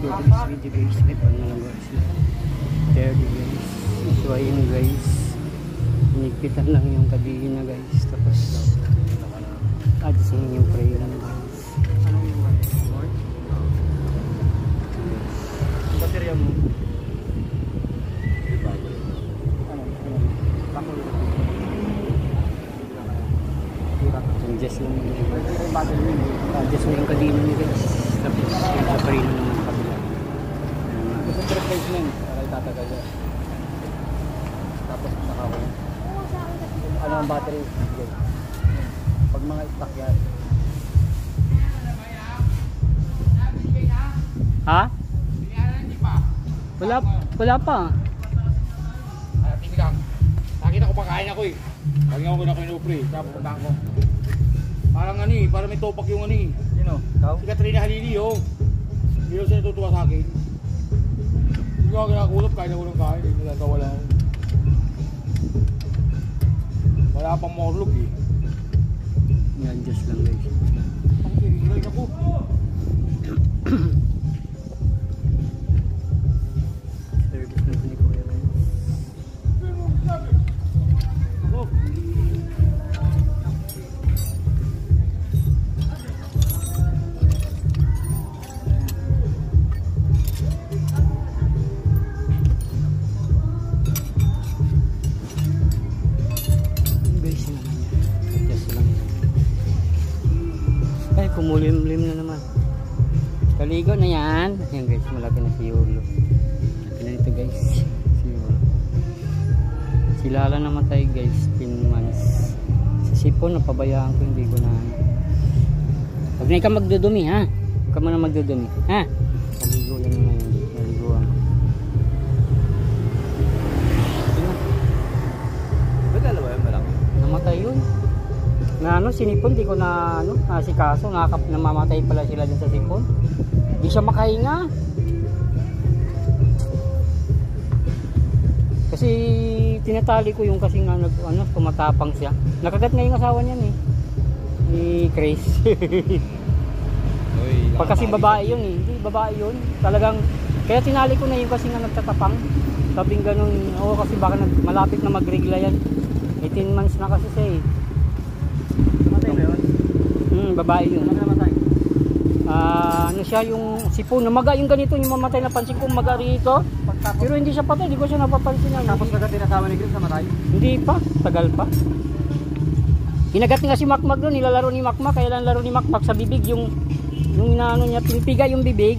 guys, video guys, may pangalan guys. There guys, so ayun guys, hinigpitan lang yung kadina guys, tapos adjustin yung prayer guys. Ano yung baterya mo? Adjust lang adjust mo yung kadina niya guys, tapos yung prayer naman ng kabila. Gusto ko replacement para itatagal yan. Tapos nakawin. Ano ang battery? Pag mga stock yan. Ha? Wala pa. Tingin lang. Nakita ko pagkain ako eh. Lagi ako na kinupre. Kaya pupuntahan ko. Parang ano eh. Parang may topak yung ano eh. Sino? Ikaw? Si Katrina Halili oh. Hindi daw siya natutuwa sa akin. Hindi ako kinakulap. Kain ako ng kain. Hindi nagkawala ako. Wala pang morlog eh. I-adjust lang guys. Ang tingin ako. Service na ni Kuya guys. Kumulimlim na naman. Kaligo na yan. Ayan guys, malaki na si Yolo. Malaki na ito guys. Si Yolo. Si Lala namatay guys, 10 months. Si Sipon, napabayaan ko, hindi ko na. Huwag na ikaw magdudumi ha. Huwag ka muna magdudumi. Ha? Kaligo lang na yun. Naliguan ko. Ba't dalawa yung malaki? Namatay yun. Na ano, sinipon, di ko na ano, si kaso, namamatay pala sila din sa sipon. Di siya makahinga. Kasi tinatali ko yung kasi nga ano, tumatapang siya. Nakagat nga yung asawa niyan eh. Ni Chris. Pag kasi babae yun eh. Hindi babae yun. Talagang, kaya tinali ko na yung kasi nga nagtatapang. Sabing ganun, oo kasi baka malapit na magregla yan. 18 months na kasi siya eh. Matay ba yun? Babae yun. Ano namatay? Ano siya yung sipon. Namaga yung ganito, yung mamatay na pansin ko maga rito. Pero hindi siya patay, hindi ko siya napapansin. Tapos kagatin asawa ni Chris namatay? Hindi pa, tagal pa. Hinagat nga si Makmak doon, nilalaro ni Makmak. Kaya lang laro ni Makmak sa bibig yung inaano niya, pinipiga yung bibig.